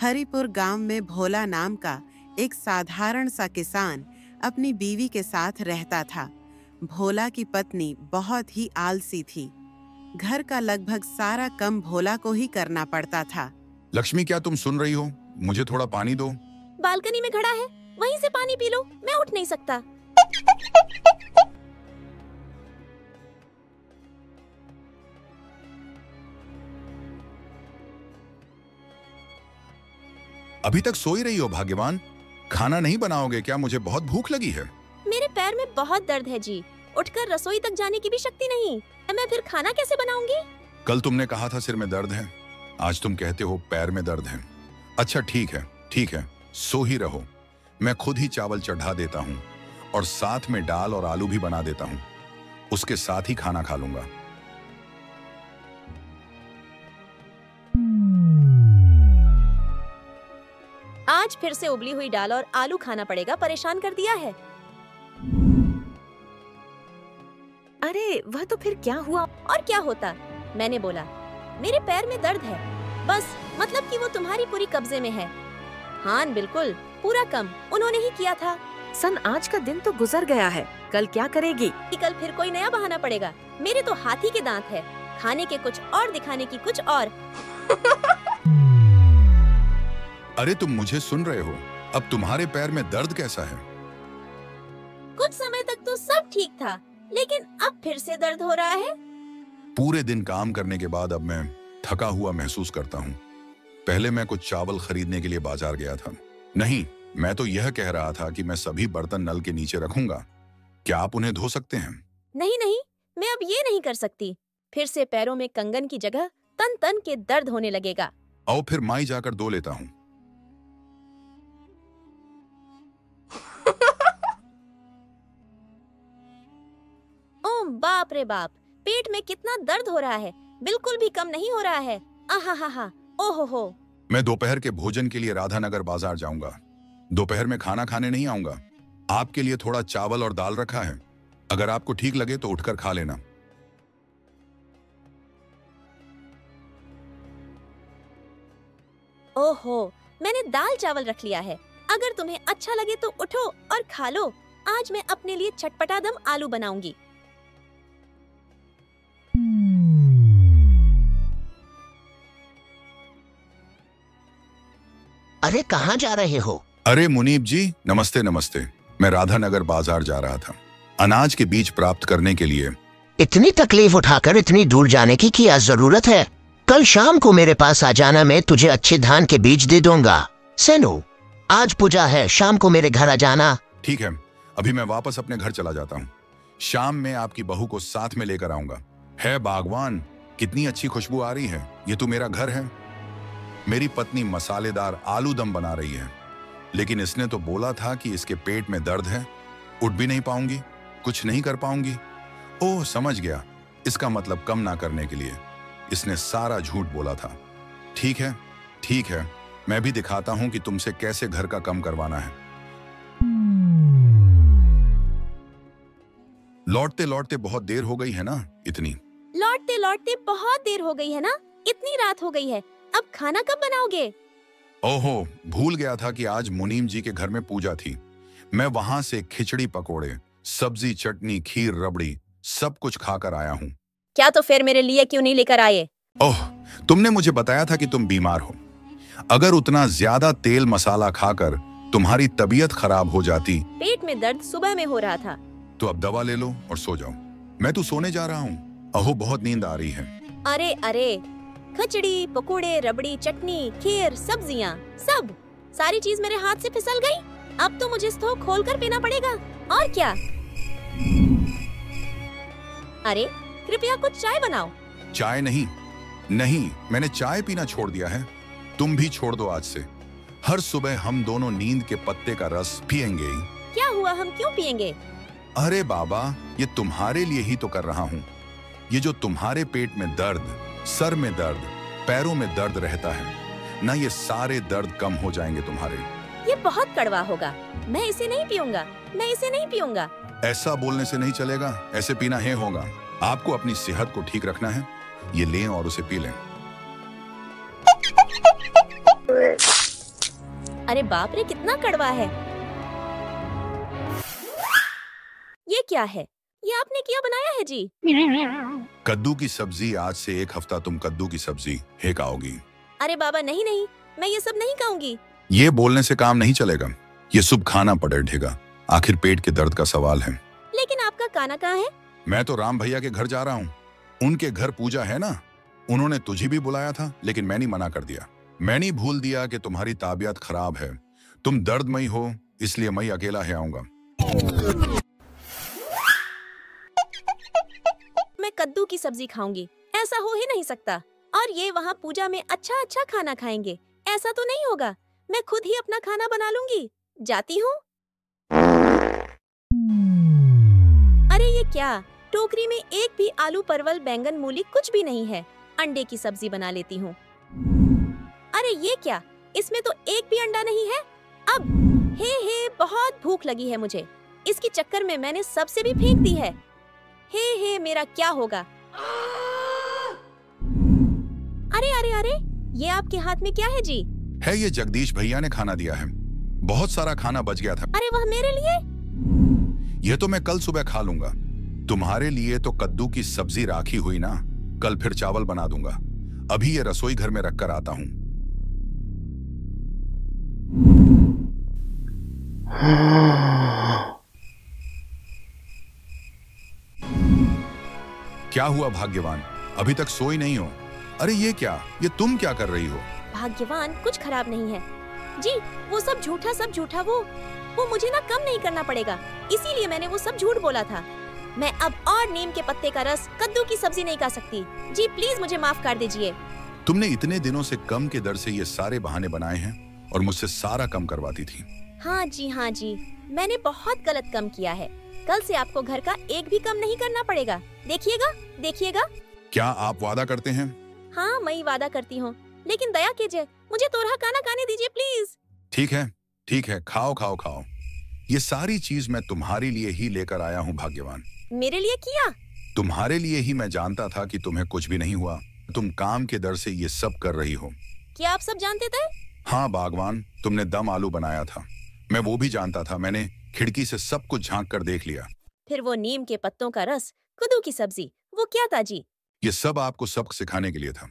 हरिपुर गांव में भोला नाम का एक साधारण सा किसान अपनी बीवी के साथ रहता था। भोला की पत्नी बहुत ही आलसी थी। घर का लगभग सारा काम भोला को ही करना पड़ता था। लक्ष्मी, क्या तुम सुन रही हो? मुझे थोड़ा पानी दो। बालकनी में खड़ा है, वहीं से पानी पी लो, मैं उठ नहीं सकता। अभी तक सोई रही हो भाग्यवान? खाना नहीं बनाओगे क्या? मुझे बहुत भूख लगी है। मेरे पैर में बहुत दर्द है जी, उठकर रसोई तक जाने की भी शक्ति नहीं। मैं फिर खाना कैसे बनाऊंगी? कल तुमने कहा था सिर में दर्द है, आज तुम कहते हो पैर में दर्द है। अच्छा ठीक है, सो ही रहो। मैं खुद ही चावल चढ़ा देता हूँ और साथ में दाल और आलू भी बना देता हूँ। उसके साथ ही खाना खा लूंगा। आज फिर से उबली हुई दाल और आलू खाना पड़ेगा, परेशान कर दिया है। अरे वह तो फिर क्या हुआ? और क्या होता? मैंने बोला मेरे पैर में दर्द है, बस मतलब कि वो तुम्हारी पूरी कब्जे में है। हाँ बिल्कुल, पूरा कम उन्होंने ही किया था। सन, आज का दिन तो गुजर गया है, कल क्या करेगी? कल फिर कोई नया बहाना पड़ेगा। मेरे तो हाथी के दांत है, खाने के कुछ और, दिखाने की कुछ और। अरे तुम मुझे सुन रहे हो? अब तुम्हारे पैर में दर्द कैसा है? कुछ समय तक तो सब ठीक था, लेकिन अब फिर से दर्द हो रहा है। पूरे दिन काम करने के बाद अब मैं थका हुआ महसूस करता हूँ। पहले मैं कुछ चावल खरीदने के लिए बाजार गया था। नहीं, मैं तो यह कह रहा था कि मैं सभी बर्तन नल के नीचे रखूंगा। क्या आप उन्हें धो सकते हैं? नहीं, मैं अब ये नहीं कर सकती। फिर से पैरों में कंगन की जगह तन तन के दर्द होने लगेगा। आओ फिर माई जाकर धो लेता हूँ। ओह बाप रे बाप, पेट में कितना दर्द हो रहा है, बिल्कुल भी कम नहीं हो रहा है। आहा, ओहो हो। मैं दोपहर के भोजन के लिए राधानगर बाजार जाऊंगा। दोपहर में खाना खाने नहीं आऊंगा। आपके लिए थोड़ा चावल और दाल रखा है, अगर आपको ठीक लगे तो उठकर खा लेना। ओहो, मैंने दाल चावल रख लिया है, अगर तुम्हें अच्छा लगे तो उठो और खा लो। आज मैं अपने लिए चटपटा दम आलू बनाऊंगी। अरे कहाँ जा रहे हो? अरे मुनीब जी, नमस्ते। मैं राधानगर बाजार जा रहा था, अनाज के बीज प्राप्त करने के लिए। इतनी तकलीफ उठाकर इतनी दूर जाने की क्या जरूरत है? कल शाम को मेरे पास आ जाना, मैं तुझे अच्छे धान के बीज दे दूंगा। सेनो, आज पूजा है, शाम को मेरे घर आ जाना। ठीक है, अभी मैं वापस अपने घर चला जाता हूँ। शाम में आपकी बहू को साथ में लेकर आऊंगा। है बागवान, कितनी अच्छी खुशबू आ रही है। ये तो मेरा घर है। मेरी पत्नी मसालेदार आलू दम बना रही है, लेकिन इसने तो बोला था कि इसके पेट में दर्द है, उठ भी नहीं पाऊंगी, कुछ नहीं कर पाऊंगी। ओह समझ गया, इसका मतलब कम ना करने के लिए इसने सारा झूठ बोला था। ठीक है, मैं भी दिखाता हूं कि तुमसे कैसे घर का कम करवाना है। लौटते लौटते बहुत देर हो गई है ना? लौटते बहुत देर हो गई है ना? इतनी रात हो गई है, अब खाना कब बनाओगे? ओहो, भूल गया था कि आज मुनीम जी के घर में पूजा थी। मैं वहां से खिचड़ी, पकोड़े, सब्जी, चटनी, खीर, रबड़ी सब कुछ खाकर आया हूँ। क्या तो फिर मेरे लिए क्यों नहीं लेकर आए? ओह, तुमने मुझे बताया था कि तुम बीमार हो। अगर उतना ज्यादा तेल मसाला खाकर तुम्हारी तबीयत खराब हो जाती। पेट में दर्द सुबह में हो रहा था। तो अब दवा ले लो और सो जाओ। मैं तो सोने जा रहा हूँ। अहो, बहुत नींद आ रही है। अरे, खिचड़ी, पकोड़े, रबड़ी, चटनी, खीर, सब्जियाँ, सब सारी चीज मेरे हाथ से फिसल गई। अब तो मुझे स्टोव खोलकर पीना पड़ेगा, और क्या। अरे कृपया कुछ चाय बनाओ। चाय नहीं, मैंने चाय पीना छोड़ दिया है। तुम भी छोड़ दो आज से। हर सुबह हम दोनों नींद के पत्ते का रस पिएंगे। क्या हुआ, हम क्यों पिएंगे? अरे बाबा, ये तुम्हारे लिए ही तो कर रहा हूँ। ये जो तुम्हारे पेट में दर्द, सर में दर्द, पैरों में दर्द रहता है ना, ये सारे दर्द कम हो जाएंगे तुम्हारे। ये बहुत कड़वा होगा, मैं इसे नहीं पीऊंगा। ऐसा बोलने से नहीं चलेगा, ऐसे पीना है होगा। आपको अपनी सेहत को ठीक रखना है, ये लें और उसे पी लें। अरे बाप रे, कितना कड़वा है। ये क्या है? ये आपने क्या बनाया है जी? कद्दू की सब्जी। आज से 1 हफ्ता तुम कद्दू की सब्जी ही खाओगी। अरे बाबा नहीं नहीं, मैं ये सब नहीं खाऊंगी। ये बोलने से काम नहीं चलेगा, ये सब खाना पड़ेगा। आखिर पेट के दर्द का सवाल है। लेकिन आपका खाना कहाँ है? मैं तो राम भैया के घर जा रहा हूँ। उनके घर पूजा है ना, उन्होंने तुझे भी बुलाया था, लेकिन मैंने मना कर दिया। मैंने भूल दिया कि तुम्हारी तबीयत खराब है, तुम दर्दमयी हो, इसलिए मैं अकेला ही आऊंगा। मैं कद्दू की सब्जी खाऊंगी, ऐसा हो ही नहीं सकता। और ये वहाँ पूजा में अच्छा अच्छा खाना खाएंगे, ऐसा तो नहीं होगा। मैं खुद ही अपना खाना बना लूंगी। जाती हूँ। अरे ये क्या, टोकरी में एक भी आलू परवल बैंगन मूली कुछ भी नहीं है। अंडे की सब्जी बना लेती हूँ। अरे ये क्या, इसमें तो एक भी अंडा नहीं है। अब हे बहुत भूख लगी है मुझे। इसके चक्कर में मैंने सबसे भी फेंक दी है। हे मेरा क्या होगा? अरे अरे अरे, ये आपके हाथ में क्या है जी? है ये जगदीश भैया ने खाना दिया है, बहुत सारा खाना बच गया था। अरे वह मेरे लिए? ये तो मैं कल सुबह खा लूंगा। तुम्हारे लिए तो कद्दू की सब्जी राखी हुई ना, कल फिर चावल बना दूंगा। अभी ये रसोई घर में रखकर आता हूँ। क्या हुआ भाग्यवान, अभी तक सोई नहीं हो? अरे ये क्या, ये तुम क्या कर रही हो? भाग्यवान, कुछ खराब नहीं है जी। वो सब झूठा वो मुझे ना कम नहीं करना पड़ेगा, इसीलिए मैंने वो सब झूठ बोला था। मैं अब और नीम के पत्ते का रस कद्दू की सब्जी नहीं खा सकती। जी प्लीज मुझे माफ कर दीजिए। तुमने इतने दिनों से कम के दर से ये सारे बहाने बनाए हैं और मुझसे सारा कम करवाती थी। हाँ जी, मैंने बहुत गलत कम किया है। कल से आपको घर का एक भी कम नहीं करना पड़ेगा। देखिएगा। क्या आप वादा करते हैं? हाँ, मैं वादा करती हूँ, लेकिन दया कीजिए, मुझे तोरहा खाना खाने दीजिए प्लीज। ठीक है, खाओ। ये सारी चीज मैं तुम्हारे लिए ही लेकर आया हूँ भाग्यवान। मेरे लिए किया? तुम्हारे लिए ही। मैं जानता था कि तुम्हें कुछ भी नहीं हुआ, तुम काम के डर से ये सब कर रही हो। क्या आप सब जानते थे? हाँ बागवान, तुमने दम आलू बनाया था, मैं वो भी जानता था। मैंने खिड़की से सब कुछ झांक कर देख लिया। फिर वो नीम के पत्तों का रस, कद्दू की सब्जी, वो क्या था जी? ये सब आपको सबक सिखाने के लिए था।